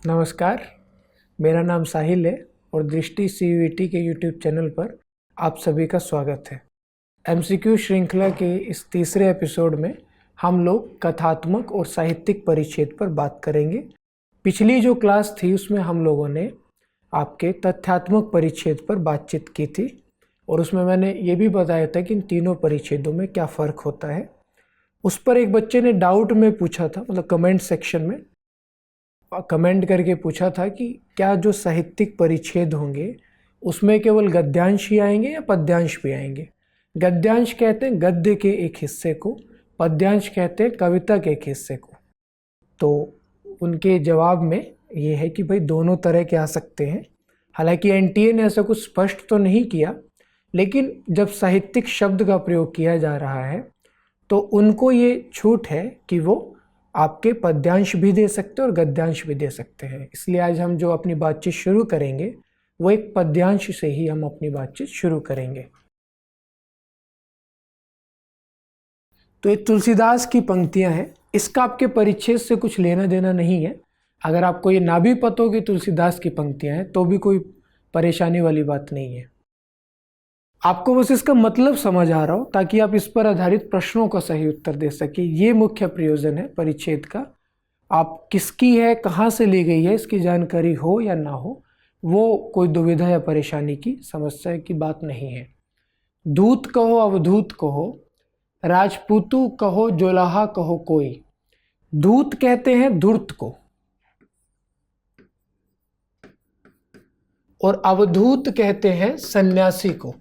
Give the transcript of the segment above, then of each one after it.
नमस्कार, मेरा नाम साहिल है और दृष्टि CUET के YouTube चैनल पर आप सभी का स्वागत है। MCQ श्रृंखला के इस तीसरे एपिसोड में हम लोग कथात्मक और साहित्यिक परिच्छेद पर बात करेंगे। पिछली जो क्लास थी उसमें हम लोगों ने आपके तथ्यात्मक परिच्छेद पर बातचीत की थी और उसमें मैंने ये भी बताया था कि इन तीनों परिच्छेदों में क्या फ़र्क होता है। उस पर एक बच्चे ने डाउट में पूछा था, मतलब कमेंट सेक्शन में कमेंट करके पूछा था कि क्या जो साहित्यिक परिच्छेद होंगे उसमें केवल गद्यांश ही आएंगे या पद्यांश भी आएंगे। गद्यांश कहते हैं गद्य के एक हिस्से को, पद्यांश कहते हैं कविता के एक हिस्से को। तो उनके जवाब में ये है कि भाई दोनों तरह के आ सकते हैं। हालांकि NTA ने ऐसा कुछ स्पष्ट तो नहीं किया, लेकिन जब साहित्यिक शब्द का प्रयोग किया जा रहा है तो उनको ये छूट है कि वो आपके पद्यांश भी दे सकते हैं और गद्यांश भी दे सकते हैं। इसलिए आज हम जो अपनी बातचीत शुरू करेंगे वो एक पद्यांश से ही हम अपनी बातचीत शुरू करेंगे। तो ये तुलसीदास की पंक्तियां हैं, इसका आपके परिच्छेद से कुछ लेना देना नहीं है। अगर आपको ये ना भी पता हो कि तुलसीदास की पंक्तियां हैं तो भी कोई परेशानी वाली बात नहीं है। आपको बस इसका मतलब समझ आ रहा हो ताकि आप इस पर आधारित प्रश्नों का सही उत्तर दे सके। ये मुख्य प्रयोजन है परिच्छेद का। आप किसकी है, कहाँ से ली गई है, इसकी जानकारी हो या ना हो, वो कोई दुविधा या परेशानी की समस्या की बात नहीं है। दूत कहो अवधूत कहो, राजपूतू कहो जोलाहा कहो कोई। दूत कहते हैं धूर्त को और अवधूत कहते हैं सन्यासी को।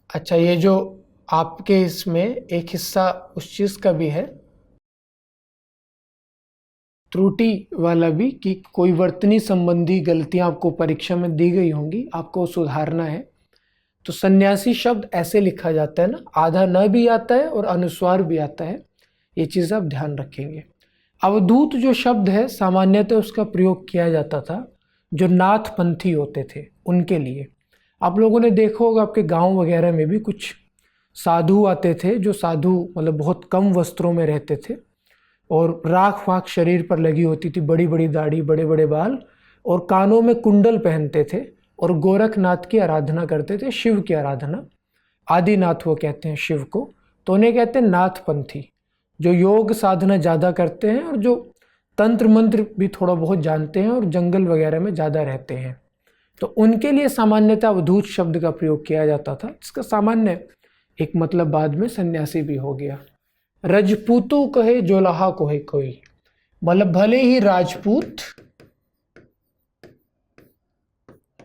अच्छा, ये जो आपके इसमें एक हिस्सा उस चीज का भी है, त्रुटि वाला भी, कि कोई वर्तनी संबंधी गलतियां आपको परीक्षा में दी गई होंगी, आपको सुधारना है। तो सन्यासी शब्द ऐसे लिखा जाता है ना, आधा न भी आता है और अनुस्वार भी आता है। ये चीज़ आप ध्यान रखेंगे। अवधूत जो शब्द है सामान्यतः उसका प्रयोग किया जाता था जो नाथपंथी होते थे उनके लिए। आप लोगों ने देखा होगा आपके गांव वगैरह में भी कुछ साधु आते थे, जो साधु मतलब बहुत कम वस्त्रों में रहते थे और राख वाख शरीर पर लगी होती थी, बड़ी बड़ी दाढ़ी, बड़े बड़े बाल, और कानों में कुंडल पहनते थे और गोरखनाथ की आराधना करते थे, शिव की आराधना। आदिनाथ वो कहते हैं शिव को। तो उन्हें कहते हैं नाथपंथी, जो योग साधना ज़्यादा करते हैं और जो तंत्र मंत्र भी थोड़ा बहुत जानते हैं और जंगल वगैरह में ज़्यादा रहते हैं। तो उनके लिए सामान्यतः अवधूत शब्द का प्रयोग किया जाता था, जिसका सामान्य एक मतलब बाद में सन्यासी भी हो गया। रजपूतू कहे जोलाहा कोहे कोई, मतलब भले ही राजपूत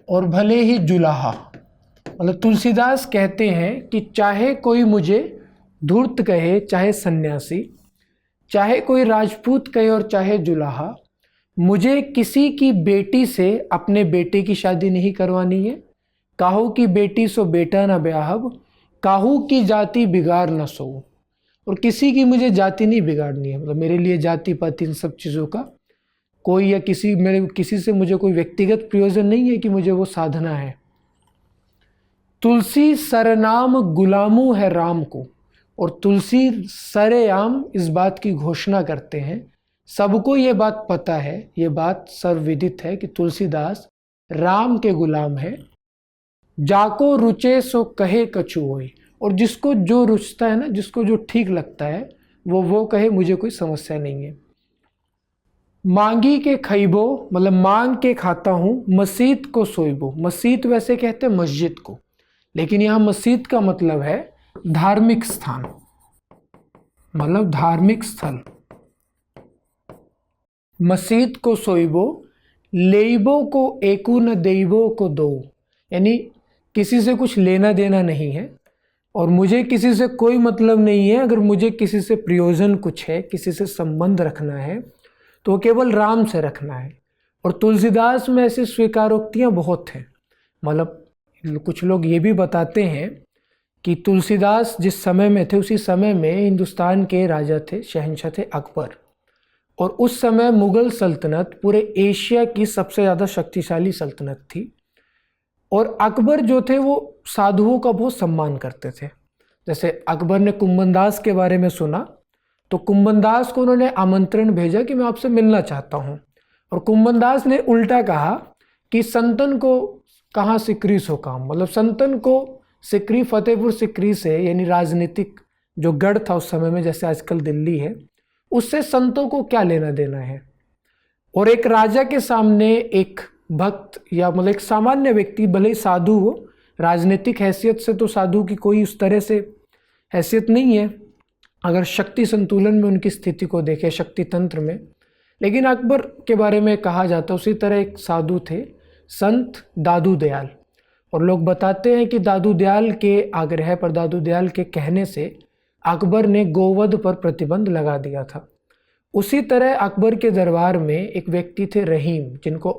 और भले ही जुलाहा। मतलब तुलसीदास कहते हैं कि चाहे कोई मुझे धूर्त कहे, चाहे सन्यासी, चाहे कोई राजपूत कहे और चाहे जुलाहा, मुझे किसी की बेटी से अपने बेटे की शादी नहीं करवानी है। काहू की बेटी सो बेटा न ब्याहब, काहू की जाति बिगाड़ न सो। और किसी की मुझे जाति नहीं बिगाड़नी है, मतलब मेरे लिए जाति पाति इन सब चीज़ों का कोई या किसी से मुझे कोई व्यक्तिगत प्रयोजन नहीं है कि मुझे वो साधना है। तुलसी सरनाम गुलामू है राम को, और तुलसी सरेआम इस बात की घोषणा करते हैं, सबको ये बात पता है, ये बात सर्वविदित है कि तुलसीदास राम के गुलाम है। जाको रुचे सो कहे कछु होई, और जिसको जो रुचता है ना, जिसको जो ठीक लगता है वो कहे, मुझे कोई समस्या नहीं है। मांगी के खैबो, मतलब मांग के खाता हूँ, मसीत को सोइबो। मसीत वैसे कहते हैं मस्जिद को, लेकिन यहाँ मसीत का मतलब है धार्मिक स्थान, मतलब धार्मिक स्थल। मसीत को सोइबो, लेइबो को एकू न देइबो को दो, यानी किसी से कुछ लेना देना नहीं है और मुझे किसी से कोई मतलब नहीं है। अगर मुझे किसी से प्रयोजन कुछ है, किसी से संबंध रखना है तो केवल राम से रखना है। और तुलसीदास में ऐसी स्वीकारोक्तियाँ बहुत हैं। मतलब कुछ लोग ये भी बताते हैं कि तुलसीदास जिस समय में थे उसी समय में हिंदुस्तान के राजा थे, शहंशाह थे अकबर, और उस समय मुगल सल्तनत पूरे एशिया की सबसे ज़्यादा शक्तिशाली सल्तनत थी। और अकबर जो थे वो साधुओं का बहुत सम्मान करते थे। जैसे अकबर ने कुंभनदास के बारे में सुना तो कुंभनदास को उन्होंने आमंत्रण भेजा कि मैं आपसे मिलना चाहता हूँ। और कुंभनदास ने उल्टा कहा कि संतन को कहाँ सिकरी सो काम, मतलब संतन को सिकरी, फतेहपुर सिकरी से, यानी राजनीतिक जो गढ़ था उस समय में, जैसे आजकल दिल्ली है, उससे संतों को क्या लेना देना है। और एक राजा के सामने एक भक्त या मतलब एक सामान्य व्यक्ति, भले ही साधु हो, राजनीतिक हैसियत से तो साधु की कोई उस तरह से हैसियत नहीं है अगर शक्ति संतुलन में उनकी स्थिति को देखें, शक्ति तंत्र में, लेकिन अकबर के बारे में कहा जाता उसी तरह एक साधु थे, संत दादू दयाल। और लोग बताते हैं कि दादू दयाल के आग्रह पर, दादू दयाल के कहने से अकबर ने गोवध पर प्रतिबंध लगा दिया था। उसी तरह अकबर के दरबार में एक व्यक्ति थे रहीम, जिनको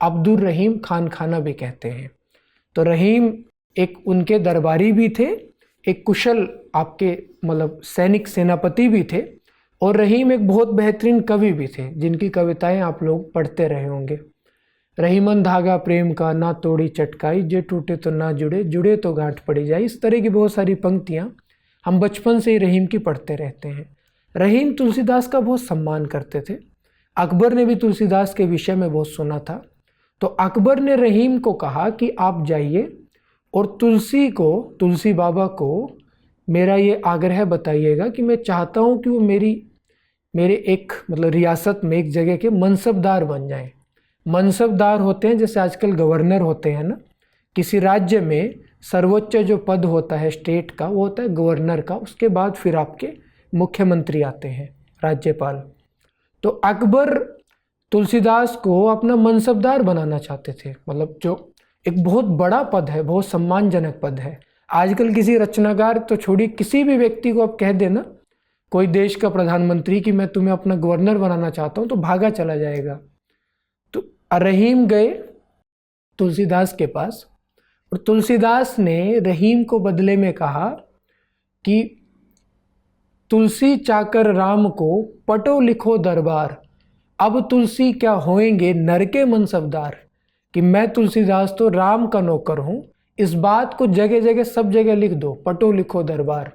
अब्दुल रहीम खान खाना भी कहते हैं। तो रहीम एक उनके दरबारी भी थे, एक कुशल आपके मतलब सैनिक सेनापति भी थे, और रहीम एक बहुत बेहतरीन कवि भी थे, जिनकी कविताएं आप लोग पढ़ते रहे होंगे। रहीमन धागा प्रेम का ना तोड़ी चटकाई, जे टूटे तो ना जुड़े, जुड़े तो गांठ पड़ी जाए। इस तरह की बहुत सारी पंक्तियां हम बचपन से ही रहीम की पढ़ते रहते हैं। रहीम तुलसीदास का बहुत सम्मान करते थे। अकबर ने भी तुलसीदास के विषय में बहुत सुना था। तो अकबर ने रहीम को कहा कि आप जाइए और तुलसी बाबा को मेरा ये आग्रह बताइएगा कि मैं चाहता हूँ कि वो मेरे एक मतलब रियासत में एक जगह के मनसबदार बन जाएं। मनसबदार होते हैं जैसे आजकल गवर्नर होते हैं ना, किसी राज्य में सर्वोच्च जो पद होता है स्टेट का, वो होता है गवर्नर का। उसके बाद फिर आपके मुख्यमंत्री आते हैं, राज्यपाल। तो अकबर तुलसीदास को अपना मनसबदार बनाना चाहते थे, मतलब जो एक बहुत बड़ा पद है, बहुत सम्मानजनक पद है। आजकल किसी रचनाकार तो छोड़िए, किसी भी व्यक्ति को आप कह देना, कोई देश का प्रधानमंत्री, कि मैं तुम्हें अपना गवर्नर बनाना चाहता हूँ, तो भागा चला जाएगा। तो रहीम गए तुलसीदास के पास, और तुलसीदास ने रहीम को बदले में कहा कि तुलसी चाकर राम को पटो लिखो दरबार, अब तुलसी क्या होएंगे नर के मनसबदार। कि मैं तुलसीदास तो राम का नौकर हूँ, इस बात को जगह जगह सब जगह लिख दो, पटो लिखो दरबार।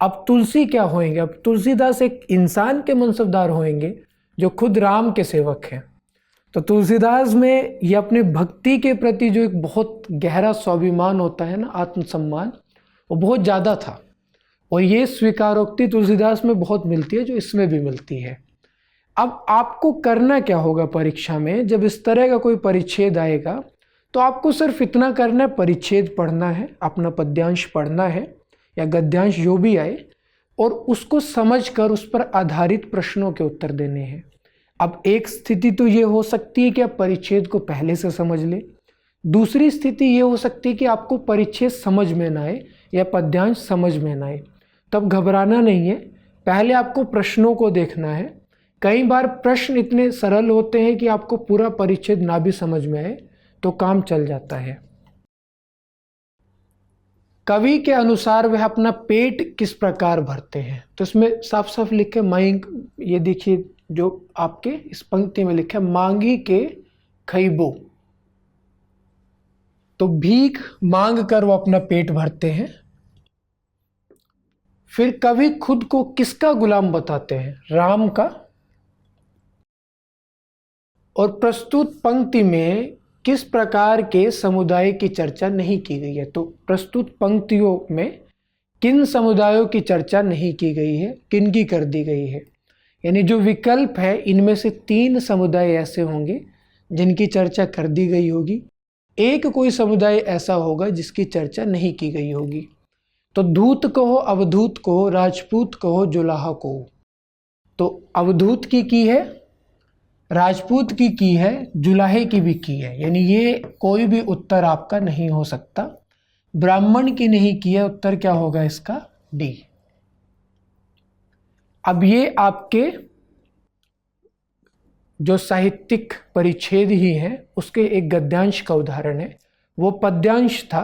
अब तुलसी क्या होएंगे, अब तुलसीदास एक इंसान के मनसबदार होएंगे जो खुद राम के सेवक हैं। तो तुलसीदास में ये अपने भक्ति के प्रति जो एक बहुत गहरा स्वाभिमान होता है ना, आत्मसम्मान, वो बहुत ज़्यादा था। और ये स्वीकारोक्ति तुलसीदास में बहुत मिलती है, जो इसमें भी मिलती है। अब आपको करना क्या होगा परीक्षा में, जब इस तरह का कोई परिच्छेद आएगा, तो आपको सिर्फ इतना करना है, परिच्छेद पढ़ना है, अपना पद्यांश पढ़ना है या गद्यांश जो भी आए, और उसको समझकर उस पर आधारित प्रश्नों के उत्तर देने हैं। अब एक स्थिति तो ये हो सकती है कि आप परिच्छेद को पहले से समझ लें, दूसरी स्थिति ये हो सकती है कि आपको परिच्छेद समझ में ना आए या पद्यांश समझ में ना आए। तब घबराना नहीं है, पहले आपको प्रश्नों को देखना है। कई बार प्रश्न इतने सरल होते हैं कि आपको पूरा परिच्छेद ना भी समझ में आए तो काम चल जाता है। कवि के अनुसार वह अपना पेट किस प्रकार भरते हैं, तो इसमें साफ साफ लिखे मांग, ये देखिए जो आपके इस पंक्ति में लिखा है, मांगी के खइबो। तो भीख मांग कर वो अपना पेट भरते हैं। फिर कवि खुद को किसका गुलाम बताते हैं, राम का। और प्रस्तुत पंक्ति में किस प्रकार के समुदाय की चर्चा नहीं की गई है, तो प्रस्तुत पंक्तियों में किन समुदायों की चर्चा नहीं की गई है, किन की कर दी गई है। यानी जो विकल्प है, इनमें से 3 समुदाय ऐसे होंगे जिनकी चर्चा कर दी गई होगी, एक कोई समुदाय ऐसा होगा जिसकी चर्चा नहीं की गई होगी। तो धूत कहो, अवधूत कहो, राजपूत कहो, जुलाहा कहो। तो अवधूत की है, राजपूत की है, जुलाहे की भी की है, यानी ये कोई भी उत्तर आपका नहीं हो सकता। ब्राह्मण की नहीं की है, उत्तर क्या होगा इसका, डी। अब ये आपके जो साहित्यिक परिच्छेद ही है उसके एक गद्यांश का उदाहरण है। वो पद्यांश था।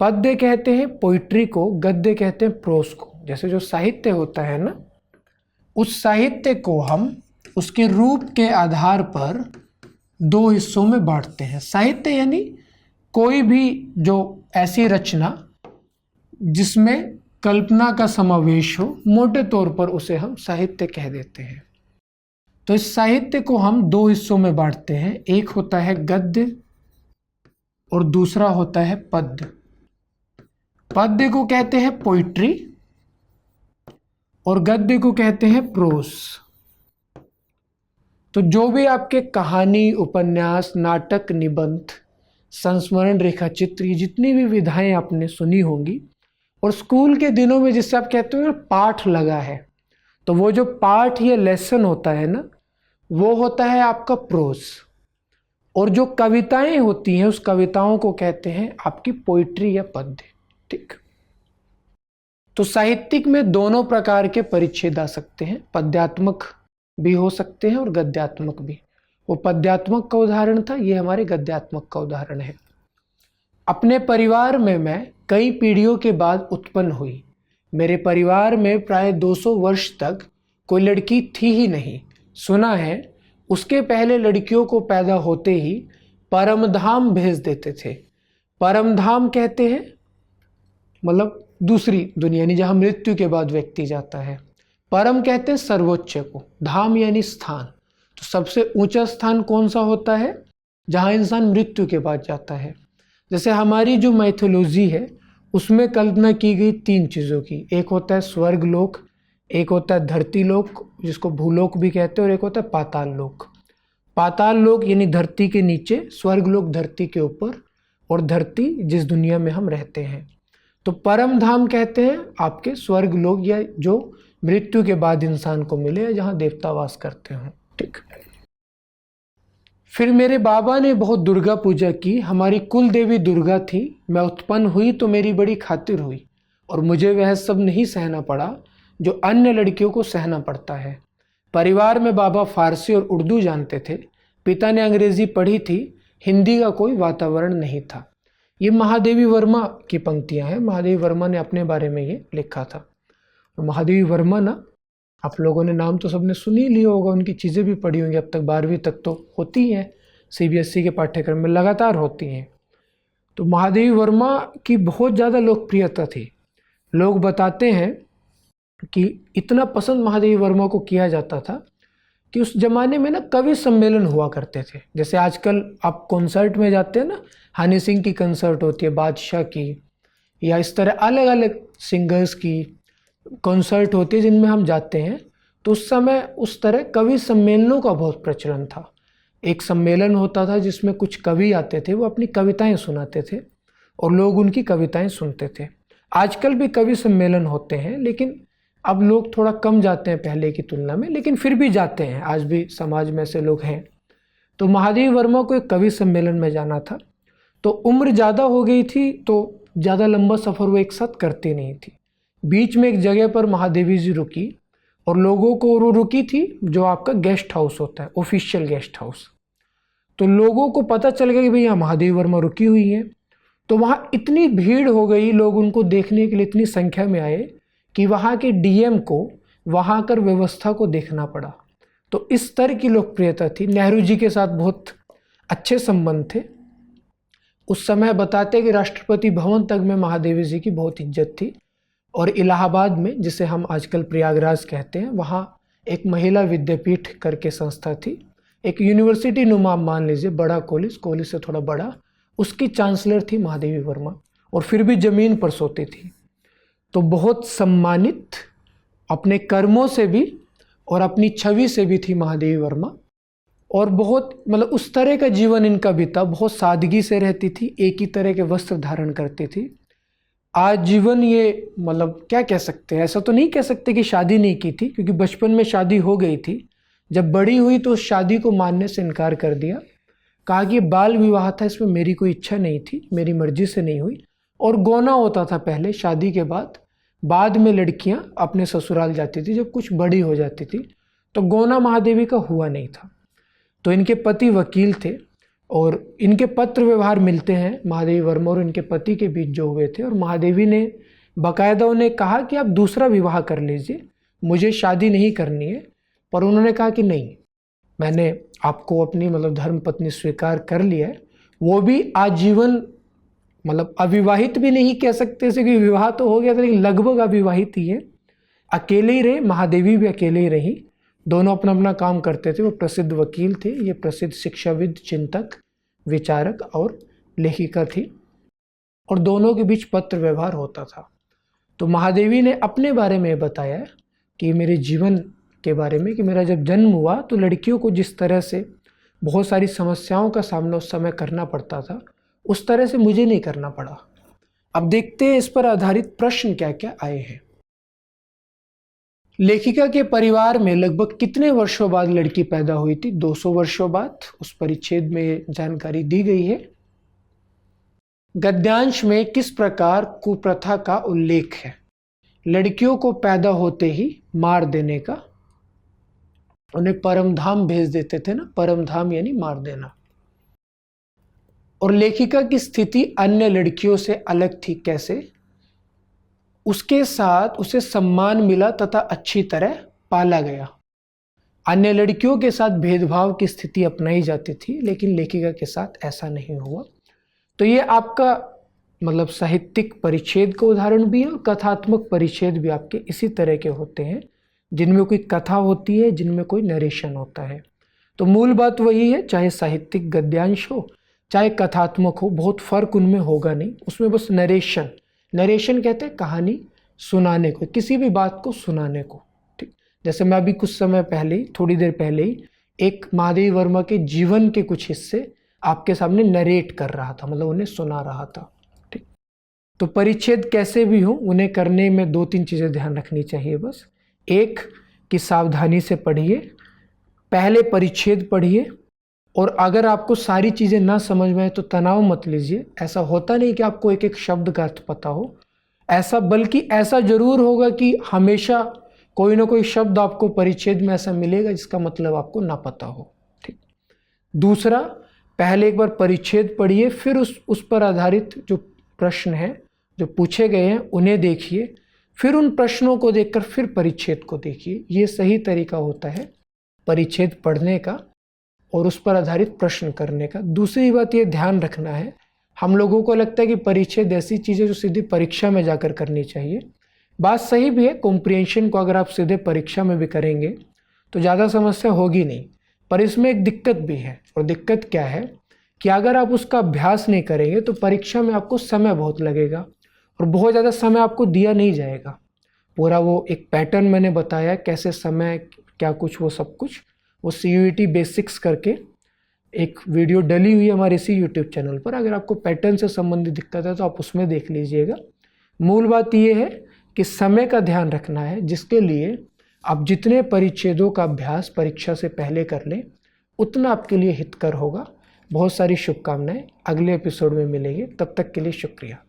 पद्य कहते हैं पोइट्री को, गद्य कहते हैं प्रोस को। जैसे जो साहित्य होता है ना, उस साहित्य को हम उसके रूप के आधार पर 2 हिस्सों में बांटते हैं। साहित्य यानी कोई भी जो ऐसी रचना जिसमें कल्पना का समावेश हो, मोटे तौर पर उसे हम साहित्य कह देते हैं। तो इस साहित्य को हम दो हिस्सों में बांटते हैं, एक होता है गद्य और दूसरा होता है पद्य। पद्य को कहते हैं पोइट्री और गद्य को कहते हैं प्रोस। तो जो भी आपके कहानी, उपन्यास, नाटक, निबंध, संस्मरण, रेखा चित्र, ये जितनी भी विधाएं आपने सुनी होंगी और स्कूल के दिनों में जिससे आप कहते हो ना पाठ लगा है, तो वो जो पाठ या लेसन होता है ना, वो होता है आपका प्रोस। और जो कविताएं होती हैं उस कविताओं को कहते हैं आपकी पोइट्री या पद्य। ठीक। तो साहित्यिक में दोनों प्रकार के परिच्छेद आ सकते हैं, पद्यात्मक भी हो सकते हैं और गद्यात्मक भी। वो पद्यात्मक का उदाहरण था, ये हमारे गद्यात्मक का उदाहरण है। अपने परिवार में मैं कई पीढ़ियों के बाद उत्पन्न हुई। मेरे परिवार में प्राय 200 वर्ष तक कोई लड़की थी ही नहीं। सुना है उसके पहले लड़कियों को पैदा होते ही परमधाम भेज देते थे। परमधाम कहते हैं मतलब दूसरी दुनिया, यानी जहाँ मृत्यु के बाद व्यक्ति जाता है। परम कहते हैं सर्वोच्च को, धाम यानी स्थान। तो सबसे ऊंचा स्थान कौन सा होता है? जहाँ इंसान मृत्यु के बाद जाता है। जैसे हमारी जो मैथोलॉजी है उसमें कल्पना की गई 3 चीज़ों की। एक होता है स्वर्ग लोक, एक होता है धरती लोक जिसको भूलोक भी कहते हैं, और एक होता है पाताल लोक। पाताल लोक यानी धरती के नीचे, स्वर्ग लोक धरती के ऊपर, और धरती जिस दुनिया में हम रहते हैं। तो परम धाम कहते हैं आपके स्वर्ग लोक या जो मृत्यु के बाद इंसान को मिले या जहाँ देवता वास करते हों। ठीक। फिर मेरे बाबा ने बहुत दुर्गा पूजा की। हमारी कुल देवी दुर्गा थी। मैं उत्पन्न हुई तो मेरी बड़ी खातिर हुई और मुझे वह सब नहीं सहना पड़ा जो अन्य लड़कियों को सहना पड़ता है। परिवार में बाबा फारसी और उर्दू जानते थे। पिता ने अंग्रेजी पढ़ी थी। हिंदी का कोई वातावरण नहीं था। ये महादेवी वर्मा की पंक्तियां हैं। महादेवी वर्मा ने अपने बारे में ये लिखा था। और महादेवी वर्मा ना, आप लोगों ने नाम तो सबने सुन ही लिया होगा, उनकी चीज़ें भी पढ़ी होंगी। अब तक 12वीं तक तो होती हैं, CBSE के पाठ्यक्रम में लगातार होती हैं। तो महादेवी वर्मा की बहुत ज़्यादा लोकप्रियता थी। लोग बताते हैं कि इतना पसंद महादेवी वर्मा को किया जाता था कि उस जमाने में ना कवि सम्मेलन हुआ करते थे। जैसे आजकल आप कॉन्सर्ट में जाते हैं ना, हनी सिंह की कंसर्ट होती है, बादशाह की, या इस तरह अलग अलग सिंगर्स की कॉन्सर्ट होती है जिनमें हम जाते हैं। तो उस समय उस तरह कवि सम्मेलनों का बहुत प्रचलन था। एक सम्मेलन होता था जिसमें कुछ कवि आते थे, वो अपनी कविताएं सुनाते थे और लोग उनकी कविताएं सुनते थे। आजकल भी कवि सम्मेलन होते हैं, लेकिन अब लोग थोड़ा कम जाते हैं पहले की तुलना में, लेकिन फिर भी जाते हैं। आज भी समाज में ऐसे लोग हैं। तो महादेवी वर्मा को एक कवि सम्मेलन में जाना था। तो उम्र ज़्यादा हो गई थी तो ज़्यादा लंबा सफ़र वो एक साथ करती नहीं थी। बीच में एक जगह पर महादेवी जी रुकी और लोगों को, वो रुकी थी जो आपका गेस्ट हाउस होता है, ऑफिशियल गेस्ट हाउस। तो लोगों को पता चल गया कि भाई यहाँ महादेवी वर्मा रुकी हुई है। तो वहाँ इतनी भीड़ हो गई, लोग उनको देखने के लिए इतनी संख्या में आए कि वहाँ के DM को वहाँ कर व्यवस्था को देखना पड़ा। तो इस स्तर की लोकप्रियता थी। नेहरू जी के साथ बहुत अच्छे संबंध थे। उस समय बताते कि राष्ट्रपति भवन तक में महादेवी जी की बहुत इज्जत थी। और इलाहाबाद में, जिसे हम आजकल प्रयागराज कहते हैं, वहाँ एक महिला विद्यापीठ करके संस्था थी। एक यूनिवर्सिटी नुमा मान लीजिए, बड़ा कॉलेज से थोड़ा बड़ा, उसकी चांसलर थी महादेवी वर्मा। और फिर भी ज़मीन पर सोती थी। तो बहुत सम्मानित अपने कर्मों से भी और अपनी छवि से भी थी महादेवी वर्मा। और बहुत मतलब उस तरह का जीवन इनका बीता, बहुत सादगी से रहती थी, एक ही तरह के वस्त्र धारण करती थी। आज जीवन ये मतलब क्या कह सकते हैं, ऐसा तो नहीं कह सकते कि शादी नहीं की थी, क्योंकि बचपन में शादी हो गई थी। जब बड़ी हुई तो उस शादी को मानने से इनकार कर दिया। कहा कि बाल विवाह था, इसमें मेरी कोई इच्छा नहीं थी, मेरी मर्जी से नहीं हुई। और गौना होता था पहले शादी के बाद में लड़कियां अपने ससुराल जाती थी जब कुछ बड़ी हो जाती थी। तो गौना महादेवी का हुआ नहीं था। तो इनके पति वकील थे और इनके पत्र व्यवहार मिलते हैं महादेवी वर्मा और इनके पति के बीच जो हुए थे। और महादेवी ने बाकायदा उन्हें कहा कि आप दूसरा विवाह कर लीजिए, मुझे शादी नहीं करनी है। पर उन्होंने कहा कि नहीं, मैंने आपको अपनी मतलब धर्म पत्नी स्वीकार कर लिया है। वो भी आजीवन, मतलब अविवाहित भी नहीं कह सकते से, कि विवाह तो हो गया था लेकिन लगभग अविवाहित ही है। अकेले ही रहे, महादेवी भी अकेले ही रही। दोनों अपना अपना काम करते थे। वो प्रसिद्ध वकील थे, ये प्रसिद्ध शिक्षाविद, चिंतक, विचारक और लेखिका थी, और दोनों के बीच पत्र व्यवहार होता था। तो महादेवी ने अपने बारे में बताया कि मेरे जीवन के बारे में, कि मेरा जब जन्म हुआ तो लड़कियों को जिस तरह से बहुत सारी समस्याओं का सामना उस समय करना पड़ता था, उस तरह से मुझे नहीं करना पड़ा। अब देखते हैं इस पर आधारित प्रश्न क्या क्या आए हैं। लेखिका के परिवार में लगभग कितने वर्षों बाद लड़की पैदा हुई थी? 200 वर्षों बाद, उस परिच्छेद में जानकारी दी गई है। गद्यांश में किस प्रकार कुप्रथा का उल्लेख है? लड़कियों को पैदा होते ही मार देने का, उन्हें परमधाम भेज देते थे ना, परमधाम यानी मार देना। और लेखिका की स्थिति अन्य लड़कियों से अलग थी, कैसे? उसके साथ उसे सम्मान मिला तथा अच्छी तरह पाला गया। अन्य लड़कियों के साथ भेदभाव की स्थिति अपनाई जाती थी, लेकिन लेखिका के साथ ऐसा नहीं हुआ। तो ये आपका मतलब साहित्यिक परिच्छेद का उदाहरण भी है, और कथात्मक परिच्छेद भी आपके इसी तरह के होते हैं, जिनमें कोई कथा होती है, जिनमें कोई नरेशन होता है। तो मूल बात वही है, चाहे साहित्यिक गद्यांश हो चाहे कथात्मक हो, बहुत फर्क उनमें होगा नहीं। उसमें बस नरेशन, नरेशन कहते हैं कहानी सुनाने को, किसी भी बात को सुनाने को। ठीक, जैसे मैं अभी कुछ समय पहले, थोड़ी देर पहले ही एक महादेवी वर्मा के जीवन के कुछ हिस्से आपके सामने नरेट कर रहा था, मतलब उन्हें सुना रहा था। ठीक, तो परिच्छेद कैसे भी हो, उन्हें करने में 2-3 चीज़ें ध्यान रखनी चाहिए बस। एक कि सावधानी से पढ़िए, पहले परिच्छेद पढ़िए, और अगर आपको सारी चीज़ें ना समझ में आए तो तनाव मत लीजिए। ऐसा होता नहीं कि आपको एक एक शब्द का अर्थ पता हो, ऐसा, बल्कि ऐसा जरूर होगा कि हमेशा कोई ना कोई शब्द आपको परिच्छेद में ऐसा मिलेगा जिसका मतलब आपको ना पता हो। ठीक, दूसरा, पहले एक बार परिच्छेद पढ़िए, फिर उस पर आधारित जो प्रश्न हैं जो पूछे गए हैं उन्हें देखिए, फिर उन प्रश्नों को देखकर फिर परिच्छेद को देखिए। ये सही तरीका होता है परिच्छेद पढ़ने का और उस पर आधारित प्रश्न करने का। दूसरी बात ये ध्यान रखना है, हम लोगों को लगता है कि परिच्छेद ऐसी चीज़ें जो सीधी परीक्षा में जाकर करनी चाहिए। बात सही भी है, कॉम्प्रिहेंशन को अगर आप सीधे परीक्षा में भी करेंगे तो ज़्यादा समस्या होगी नहीं, पर इसमें एक दिक्कत भी है। और दिक्कत क्या है कि अगर आप उसका अभ्यास नहीं करेंगे तो परीक्षा में आपको समय बहुत लगेगा, और बहुत ज़्यादा समय आपको दिया नहीं जाएगा। पूरा वो एक पैटर्न मैंने बताया कैसे समय क्या कुछ, वो सब कुछ, वो CUET बेसिक्स करके एक वीडियो डली हुई है हमारे इसी YouTube चैनल पर। अगर आपको पैटर्न से संबंधित दिक्कत है तो आप उसमें देख लीजिएगा। मूल बात ये है कि समय का ध्यान रखना है, जिसके लिए आप जितने परिच्छेदों का अभ्यास परीक्षा से पहले कर लें उतना आपके लिए हितकर होगा। बहुत सारी शुभकामनाएं, अगले एपिसोड में मिलेंगे, तब तक के लिए शुक्रिया।